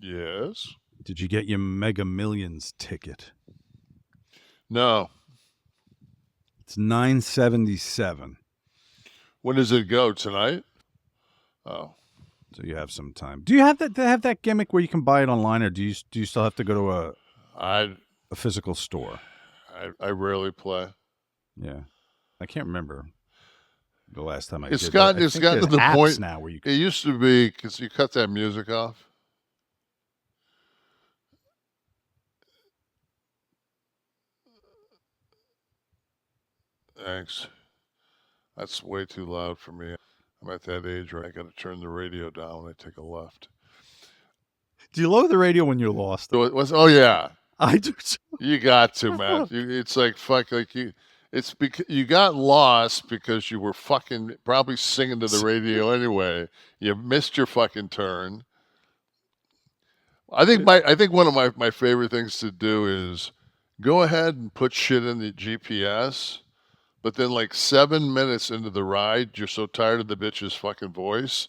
Yes. Did you get your Mega Millions ticket? No. It's $9.77. When does it go? Tonight? Oh. So you have some time. Do you have that gimmick where you can buy it online, or do you still have to go to a physical store? I rarely play. Yeah, I can't remember the last time It's did. gotten to the point now where you. It used to be because you cut that music off. Thanks. That's way too loud for me. I'm at that age where I got to turn the radio down when I take a left. Do you lower the radio when you're lost? Oh yeah, I do. You got to, man. It's like fuck, like you. It's because you got lost because you were fucking probably singing to the radio anyway. You missed your fucking turn. I think one of my favorite things to do is go ahead and put shit in the GPS, but then like 7 minutes into the ride, you're so tired of the bitch's fucking voice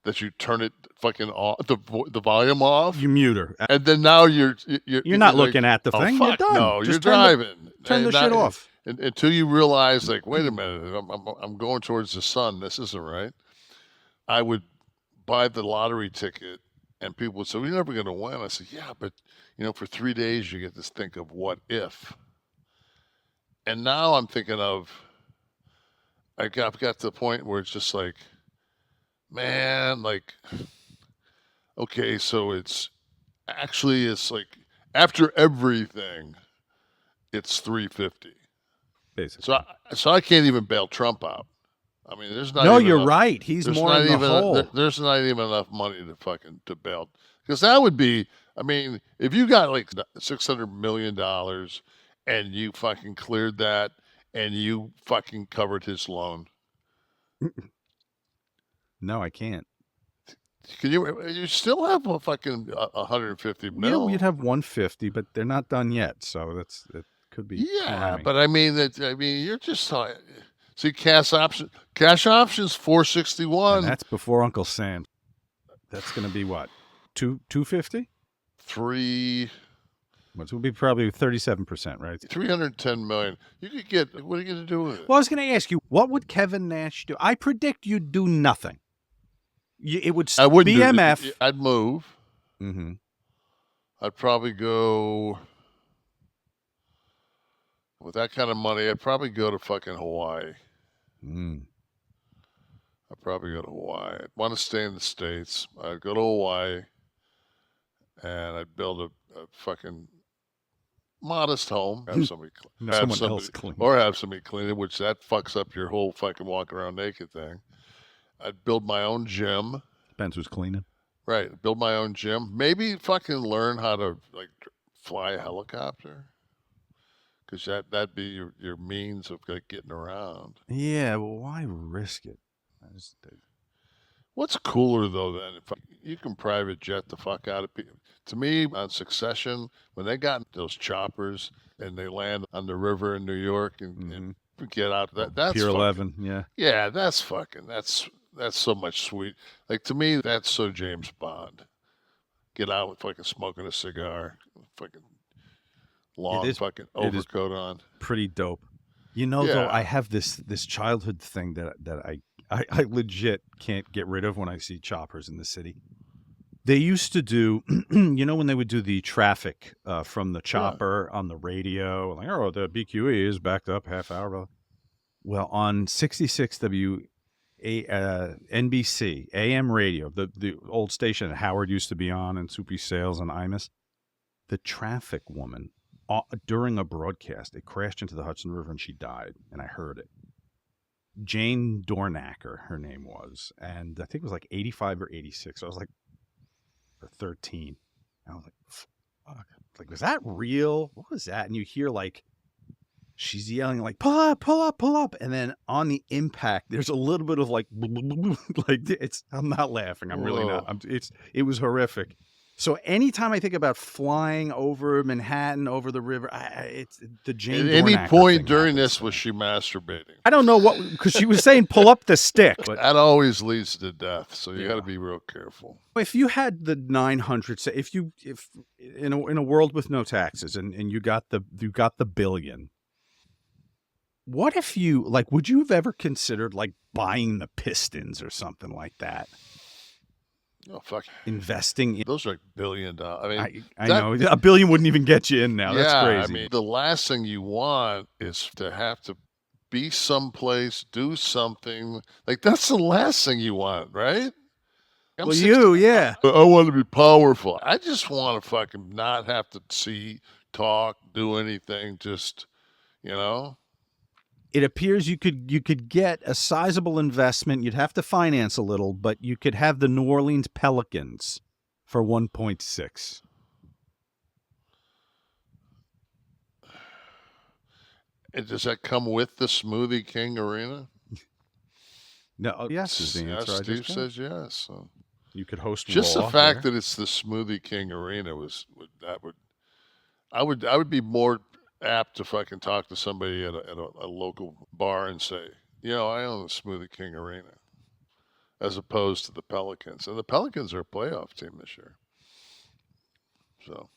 that you turn it fucking off, the volume off. You mute her, and then now you're not looking at the thing. Fuck, you're done. No, Just you're driving. Turn the shit off until you realize, like, wait a minute, I'm going towards the sun. This isn't right. I would buy the lottery ticket, and people would say, "We're never going to win." I said, "Yeah, but for 3 days you get to think of what if." And now I'm thinking of, I've got to the point where it's just like, man, like, okay, so it's like after everything, it's $350. Basically. So I can't even bail Trump out. I mean, there's not. No, even you're enough, right. He's more in the hole. There's not even enough money to bail, because that would be. I mean, if you got like $600 million and you fucking cleared that and you fucking covered his loan. No, I can't. Can you still have a fucking 150 mil? You'd have 150, but they're not done yet, so it could be. Yeah, climbing. But I mean you're just see cash options 461. And that's before Uncle Sam. That's going to be what? 250? 3. Which would be probably 37%, right? 310 million. You could get. What are you going to do with it? Well, I was going to ask you, what would Kevin Nash do? I predict you'd do nothing. It would BMF. I'd move. Mm-hmm. I'd probably go with that kind of money. I'd probably go to fucking Hawaii. I'd probably go to Hawaii. I'd want to stay in the States. I'd go to Hawaii, and I'd build a fucking modest home. Have somebody clean, or have somebody clean it, which that fucks up your whole fucking walk around naked thing. I'd build my own gym. Depends who's cleaning. Right. Build my own gym. Maybe fucking learn how to like fly a helicopter. Because that'd be your means of like getting around. Yeah, well, why risk it? What's cooler though than if you can private jet the fuck out of people? To me, on Succession, when they got those choppers and they land on the river in New York and get out that's Pier fucking, 11, yeah. Yeah, that's so much sweet. Like, to me, that's so James Bond. Get out with fucking smoking a cigar, fucking long fucking overcoat on. Pretty dope. Though, I have this childhood thing that I legit can't get rid of when I see choppers in the city. They used to do, when they would do the traffic from the chopper on the radio, like, oh, the BQE is backed up half hour. Well, on 66 NBC AM radio, the old station that Howard used to be on, and Soupy Sales and Imus, the traffic woman, during a broadcast, it crashed into the Hudson River and she died, and I heard it. Jane Dornacker, her name was, and I think it was like 85 or 86. I was like, or 13. And I was like, fuck. Like, was that real? What was that? And you hear like, she's yelling like, pull up, pull up, pull up. And then on the impact, there's a little bit of like, like I'm not laughing. I'm really not. It was horrific. So anytime I think about flying over Manhattan, over the river, it's the Jane At any Dornacker point thing during happens this to was me. she masturbating? I don't know what, because she was saying pull up the stick. But That always leads to death, so you got to Yeah. be real careful. if you had the 900, say if in a world with no taxes and you got the billion, what if you like? Would you have ever considered like buying the Pistons or something like that? Oh fuck, Investing in. those are like $1 billion. I mean, I that know a billion wouldn't even get you in now. That's yeah. I crazy. mean, the last thing you want is to have to be someplace, do something. Like that's the last thing you want, right? I'm Well, 60. yeah. I want to be powerful. I just want to fucking not have to see, talk, do anything. Just, you know. It appears you could get a sizable investment. You'd have to finance a little, but you could have the New Orleans Pelicans for 1.6. And does that come with the Smoothie King Arena? No, yes is the Yeah, answer. I Steve just got. says yes. So You could host just the Raw fact there. that it's the Smoothie King Arena I would be more apt to fucking talk to somebody at a local bar and say, you know, I own the Smoothie King Arena, as opposed to the Pelicans. And the Pelicans are a playoff team this year. So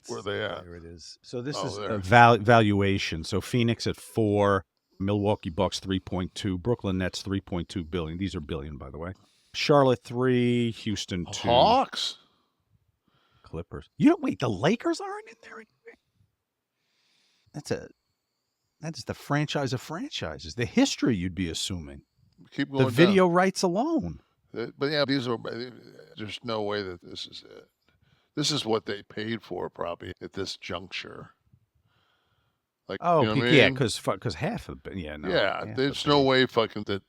where are they at? There it is. So this Oh, is there. a valuation. So Phoenix at 4, Milwaukee Bucks 3.2, Brooklyn Nets 3.2 billion. These are billion, by the way. Charlotte 3, Houston 2, Hawks. Clippers. You don't wait. The Lakers aren't in there. That's the franchise of franchises. The history you'd be assuming. Keep The going video rights alone. down. But yeah, these are. There's no way that this is it. This is what they paid for probably at this juncture. Like, Oh, you know what I yeah, mean? because half of it. Yeah, no. Yeah, half there's the no pay. way fucking that.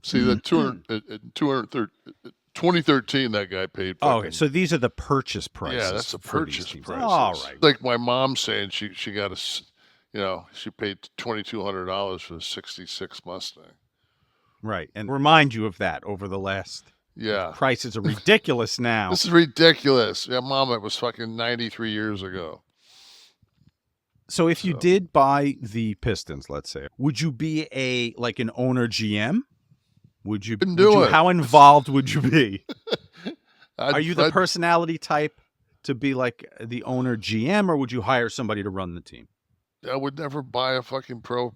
See, that 2013, that guy paid Oh, fucking. okay. So these are the purchase prices. Yeah, that's a for these purchase teams. price. All right. Like my mom saying she got you know, she paid $2,200 for the '66 Mustang. Right. And remind you of that over the last. Yeah, Prices are ridiculous now. this is ridiculous. Yeah, mom, it was fucking 93 years ago. So if you did buy the Pistons, let's say, would you be an owner GM? Would you do it. How involved would you be? Are you the I'd- personality type to be like the owner GM, or would you hire somebody to run the team? I would never buy a fucking pro.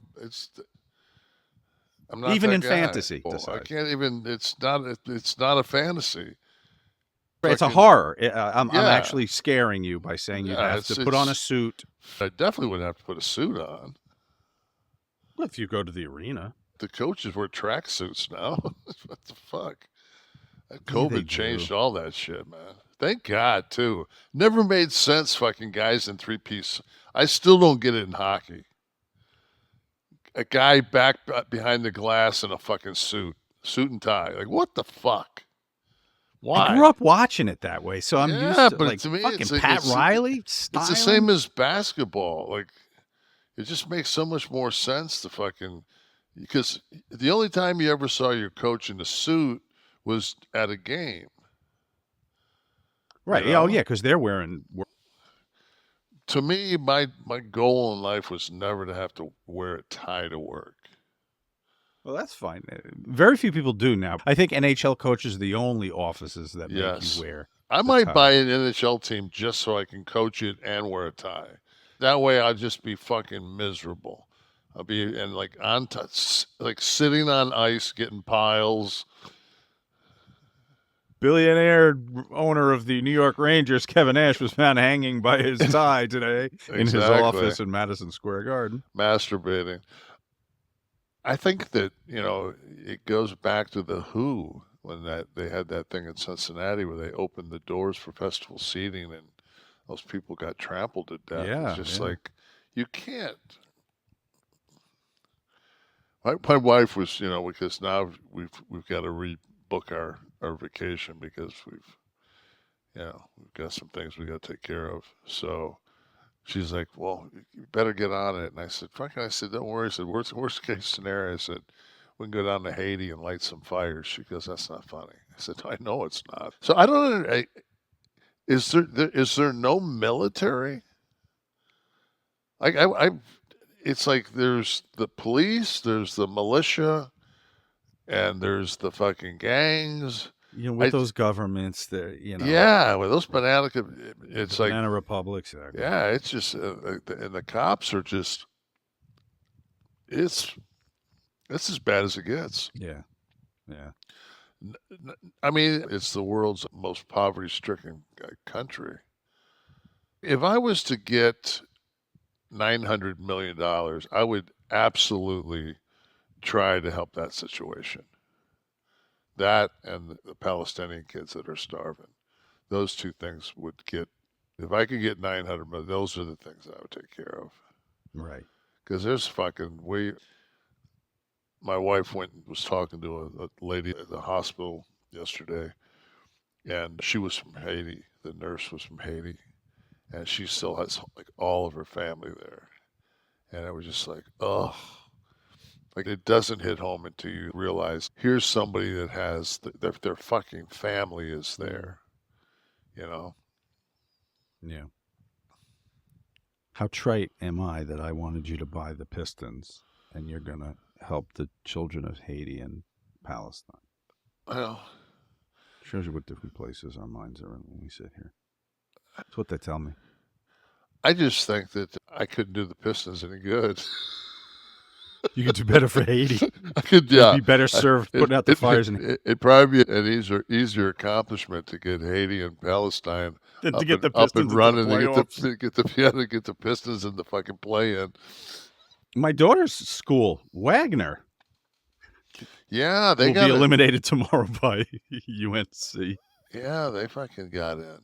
I'm not Even that in guy. fantasy, I decide. can't even. It's not a fantasy. It's a Fucking- horror. I'm Yeah. actually scaring you by saying you'd Yeah, have to put on a suit. I definitely wouldn't have to put a suit on. If you go to the arena. The coaches wear tracksuits now. What the fuck? That Yeah, COVID they changed do. all that shit, man. Thank God, too. Never made sense, fucking guys in three-piece. I still don't get it in hockey. A guy back behind the glass in a fucking suit and tie. Like, what the fuck? Why? I grew up watching it that way, so I'm Yeah, used to but like to me, fucking it's like- Pat it's- Riley It's style. the same as basketball. Like, it just makes so much more sense to fucking, because the only time you ever saw your coach in a suit was at a game. Right. you know? Oh yeah, because they're wearing. To me, my goal in life was never to have to wear a tie to work. Well, that's fine. Very few people do now. I think NHL coaches are the only offices that make Yes. you wear. I the might tie. buy an NHL team just so I can coach it and wear a tie. That way, I'll just be fucking miserable. I'll be and like like sitting on ice, getting piles. Billionaire owner of the New York Rangers, Kevin Nash, was found hanging by his tie today in his Exactly. office in Madison Square Garden. Masturbating. I think that, you know, it goes back to the Who when they had that thing in Cincinnati where they opened the doors for festival seating and those people got trampled to death. Yeah, it's just yeah. like you can't. My wife was, you know, because now we've got to rebook our vacation because we've got some things we got to take care of. So she's like, "Well, you better get on it." And I said, "Fucking," I said, "Don't worry." I said, "Worst case scenario," I said, "we can go down to Haiti and light some fires." She goes, "That's not funny." I said, "I know it's not." So I don't. Is there no military? I it's like there's the police, there's the militia, and there's the fucking gangs. With I those governments, Yeah, with those banana, it's the like banana republics. Exactly. yeah, it's just and the cops are just it's as bad as it gets. Yeah. Yeah. I mean, it's the world's most poverty-stricken country. If I was to get $900 million, I would absolutely try to help that situation. That and the Palestinian kids that are starving. Those two things would get. If I could get 900 million, those are the things I would take care of. Right. Because there's fucking we. My wife went and was talking to a lady at the hospital yesterday, and she was from Haiti. The nurse was from Haiti, and she still has like all of her family there. And it was just like, oh, like it doesn't hit home until you realize here's somebody that has their fucking family is there, you know. Yeah. How trite am I that I wanted you to buy the Pistons and you're going to help the children of Haiti and Palestine? Well, Shows you what different places our minds are in when we sit here. That's what they tell me. I just think that I couldn't do the Pistons any good. You could do better for Haiti. I could, You'd yeah. be better served putting out the fires It'd probably be an easier accomplishment to get Haiti and Palestine than to get the up Pistons and running into the playoffs. to get the Pistons in the fucking play in. My daughter's school, Wagner, Yeah, they will got be eliminated tomorrow by UNC. Yeah, they fucking got in.